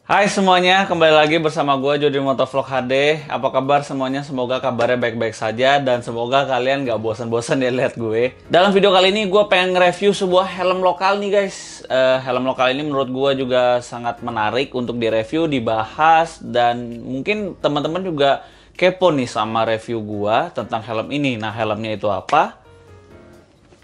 Hai semuanya, kembali lagi bersama gue Jody Motovlog HD. Apa kabar semuanya? Semoga kabarnya baik-baik saja dan semoga kalian gak bosan-bosan ya lihat gue. Dalam video kali ini gue pengen nge-review sebuah helm lokal nih guys. Helm lokal ini menurut gue juga sangat menarik untuk direview, dibahas, dan mungkin teman-teman juga kepo nih sama review gue tentang helm ini. Nah, helmnya itu apa?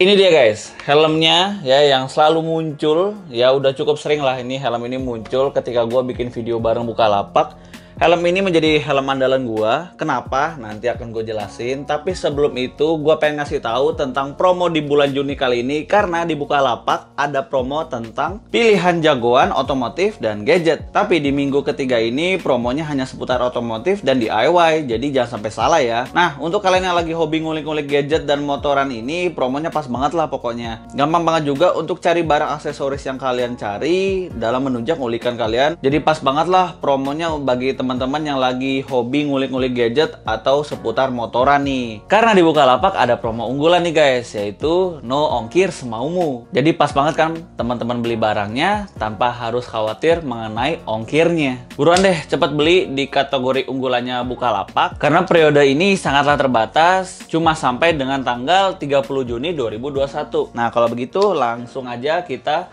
Ini dia guys, helmnya ya yang selalu muncul, ya udah cukup sering lah ini helm ini muncul ketika gue bikin video bareng Bukalapak. Helm ini menjadi helm andalan gue. Kenapa? Nanti akan gue jelasin. Tapi sebelum itu gue pengen ngasih tahu tentang promo di bulan Juni kali ini, karena di Bukalapak ada promo tentang pilihan jagoan otomotif dan gadget. Tapi di minggu ketiga ini promonya hanya seputar otomotif dan DIY, jadi jangan sampai salah ya. Nah, untuk kalian yang lagi hobi ngulik-ngulik gadget dan motoran ini, promonya pas banget lah pokoknya. Gampang banget juga untuk cari barang aksesoris yang kalian cari dalam menunjang ulikan kalian. Jadi pas banget lah promonya bagi teman-teman yang lagi hobi ngulik-ngulik gadget atau seputar motoran nih. Karena di Bukalapak ada promo unggulan nih guys, yaitu no ongkir semaumu. Jadi pas banget kan teman-teman beli barangnya tanpa harus khawatir mengenai ongkirnya. Buruan deh cepet beli di kategori unggulannya Bukalapak, karena periode ini sangatlah terbatas, cuma sampai dengan tanggal 30 Juni 2021. Nah, kalau begitu langsung aja kita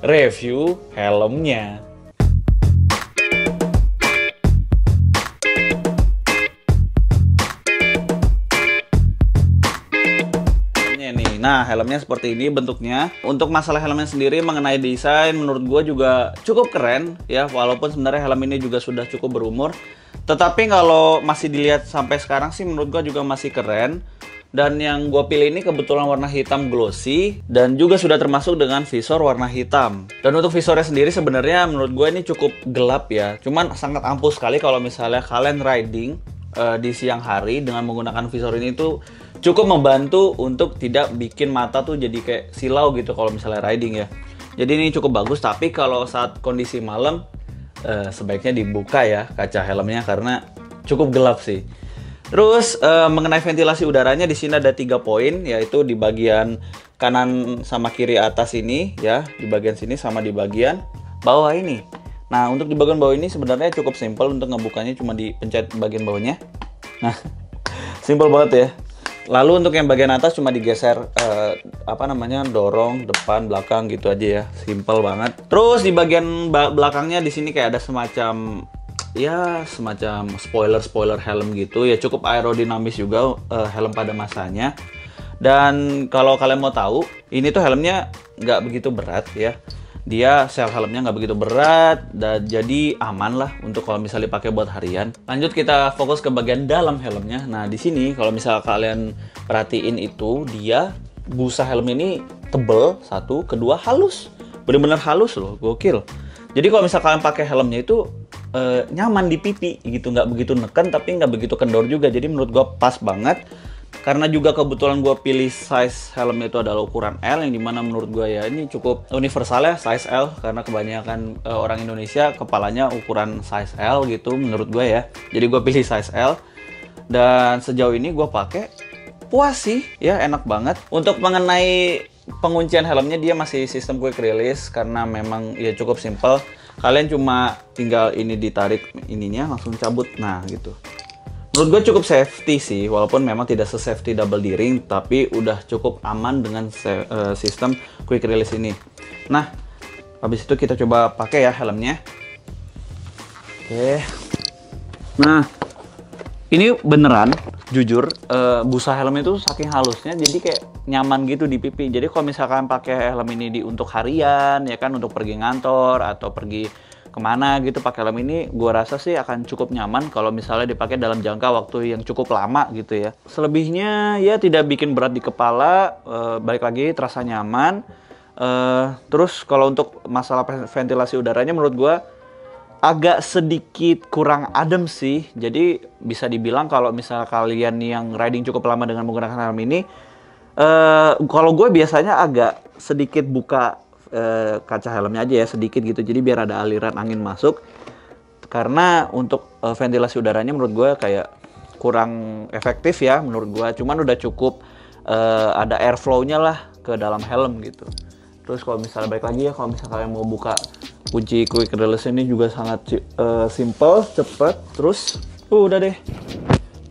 review helmnya. Nah, helmnya seperti ini bentuknya. Untuk masalah helmnya sendiri mengenai desain, menurut gue juga cukup keren ya. Walaupun sebenarnya helm ini juga sudah cukup berumur, tetapi kalau masih dilihat sampai sekarang sih menurut gue juga masih keren. Dan yang gue pilih ini kebetulan warna hitam glossy dan juga sudah termasuk dengan visor warna hitam. Dan untuk visornya sendiri sebenarnya menurut gue ini cukup gelap ya. Cuman sangat ampuh sekali kalau misalnya kalian riding di siang hari dengan menggunakan visor ini tuh cukup membantu untuk tidak bikin mata tuh jadi kayak silau gitu kalau misalnya riding ya. Jadi ini cukup bagus, tapi kalau saat kondisi malam sebaiknya dibuka ya kaca helmnya karena cukup gelap sih. Terus mengenai ventilasi udaranya di sini ada 3 poin, yaitu di bagian kanan sama kiri atas ini ya, di bagian sini sama di bagian bawah ini. Nah, untuk di bagian bawah ini sebenarnya cukup simpel untuk ngebukanya, cuma dipencet bagian bawahnya. Nah, simpel banget ya. Lalu untuk yang bagian atas cuma digeser dorong depan belakang gitu aja ya, simpel banget. Terus di bagian belakangnya di sini kayak ada semacam spoiler helm gitu ya, cukup aerodinamis juga helm pada masanya. Dan kalau kalian mau tahu, ini tuh helmnya nggak begitu berat ya. Dia sel helmnya nggak begitu berat dan jadi aman lah untuk kalau misalnya dipakai buat harian. Lanjut kita fokus ke bagian dalam helmnya. Nah, di sini kalau misal kalian perhatiin itu, dia busa helm ini tebel, satu, kedua halus. Bener-bener halus loh, gokil. Jadi kalau misal kalian pakai helmnya itu nyaman di pipi gitu, nggak begitu neken tapi nggak begitu kendor juga. Jadi menurut gue pas banget. Karena juga kebetulan gue pilih size helmnya itu adalah ukuran L, yang dimana menurut gue ya ini cukup universal ya, size L, karena kebanyakan orang Indonesia kepalanya ukuran size L gitu menurut gue ya. Jadi gue pilih size L dan sejauh ini gue pakai puas sih ya, enak banget. Untuk mengenai penguncian helmnya, dia masih sistem quick release karena memang ya cukup simple. Kalian cuma tinggal ini ditarik ininya langsung cabut, nah gitu. Menurut gue cukup safety sih, walaupun memang tidak se-safety double D-ring, tapi udah cukup aman dengan sistem quick release ini. Nah, habis itu kita coba pakai ya helmnya. Oke. Nah, ini beneran, jujur, busa helm itu saking halusnya, jadi kayak nyaman gitu di pipi. Jadi kalau misalkan pakai helm ini untuk harian, ya kan, untuk pergi ngantor atau pergi kemana gitu pakai helm ini, gue rasa sih akan cukup nyaman kalau misalnya dipakai dalam jangka waktu yang cukup lama gitu ya. Selebihnya ya tidak bikin berat di kepala, balik lagi terasa nyaman. Terus kalau untuk masalah ventilasi udaranya menurut gue agak sedikit kurang adem sih. Jadi bisa dibilang kalau misalnya kalian yang riding cukup lama dengan menggunakan helm ini, kalau gue biasanya agak sedikit buka kaca helmnya aja ya, sedikit gitu, jadi biar ada aliran angin masuk. Karena untuk ventilasi udaranya menurut gue kayak kurang efektif ya menurut gue. Cuman udah cukup ada airflow-nya lah ke dalam helm gitu. Terus kalau misalnya balik lagi ya, kalau misalnya kalian mau buka Kunci quick release ini juga sangat simple, cepet, terus udah deh.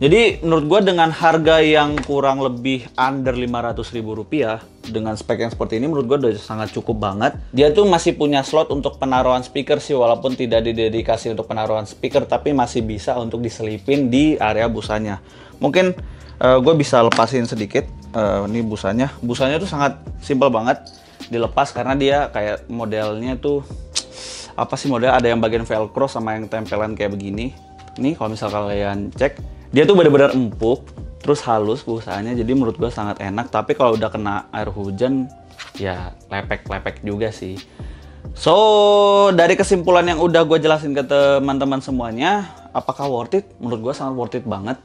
Jadi menurut gue dengan harga yang kurang lebih under 500.000 rupiah dengan spek yang seperti ini, menurut gue udah sangat cukup banget. Dia tuh masih punya slot untuk penaruhan speaker sih, walaupun tidak didedikasi untuk penaruhan speaker, tapi masih bisa untuk diselipin di area busanya. Mungkin gue bisa lepasin sedikit. Ini busanya tuh sangat simple banget dilepas, karena dia kayak modelnya tuh apa sih, model ada yang bagian velcro sama yang tempelan kayak begini. Nih kalau misal kalian cek, dia tuh benar-benar empuk, terus halus busanya, jadi menurut gue sangat enak. Tapi kalau udah kena air hujan, ya lepek-lepek juga sih. So, dari kesimpulan yang udah gue jelasin ke teman-teman semuanya, apakah worth it? Menurut gue sangat worth it banget.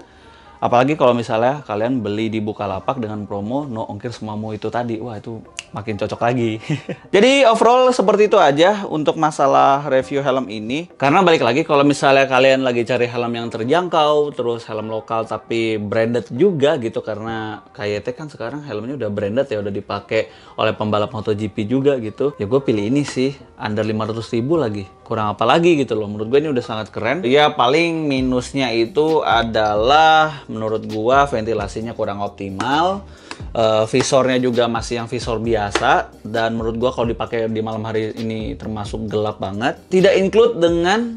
Apalagi kalau misalnya kalian beli di Bukalapak dengan promo no ongkir semamu itu tadi. Wah, itu makin cocok lagi. Jadi overall seperti itu aja untuk masalah review helm ini. Karena balik lagi, kalau misalnya kalian lagi cari helm yang terjangkau, terus helm lokal tapi branded juga gitu, karena KYT kan sekarang helmnya udah branded ya, udah dipakai oleh pembalap MotoGP juga gitu. Ya gue pilih ini sih, under 500.000 lagi. Kurang apa lagi gitu loh. Menurut gue ini udah sangat keren. Ya paling minusnya itu adalah menurut gua ventilasinya kurang optimal. Visornya juga masih yang visor biasa, dan menurut gua kalau dipakai di malam hari ini termasuk gelap banget. Tidak include dengan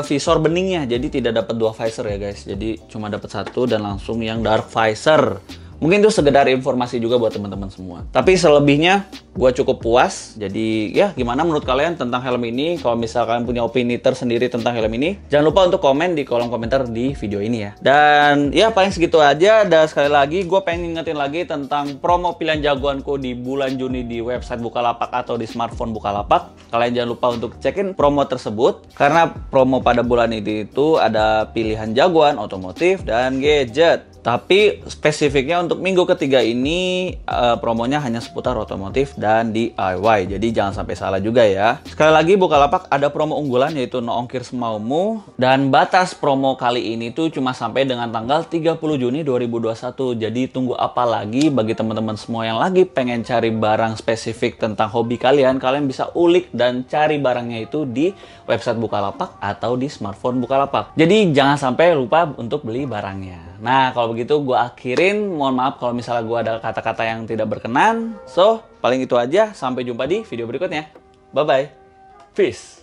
visor beningnya, jadi tidak dapat dua visor ya guys. Jadi cuma dapat satu dan langsung yang dark visor. Mungkin itu sekedar informasi juga buat teman-teman semua. Tapi selebihnya gue cukup puas. Jadi ya gimana menurut kalian tentang helm ini? Kalau misal kalian punya opini tersendiri tentang helm ini, jangan lupa untuk komen di kolom komentar di video ini ya. Dan ya paling segitu aja. Dan sekali lagi gue pengen ngingetin lagi tentang promo pilihan jagoanku di bulan Juni di website Bukalapak atau di smartphone Bukalapak. Kalian jangan lupa untuk cekin promo tersebut, karena promo pada bulan ini itu ada pilihan jagoan otomotif dan gadget. Tapi spesifiknya untuk minggu ketiga ini promonya hanya seputar otomotif dan DIY. Jadi jangan sampai salah juga ya. Sekali lagi Bukalapak ada promo unggulan yaitu no ongkir semaumu. Dan batas promo kali ini tuh cuma sampai dengan tanggal 30 Juni 2021. Jadi tunggu apa lagi bagi teman-teman semua yang lagi pengen cari barang spesifik tentang hobi kalian. Kalian bisa ulik dan cari barangnya itu di website Bukalapak atau di smartphone Bukalapak. Jadi jangan sampai lupa untuk beli barangnya. Nah, kalau begitu gue akhirin. Mohon maaf kalau misalnya gue ada kata-kata yang tidak berkenan. So, paling itu aja. Sampai jumpa di video berikutnya. Bye-bye. Peace.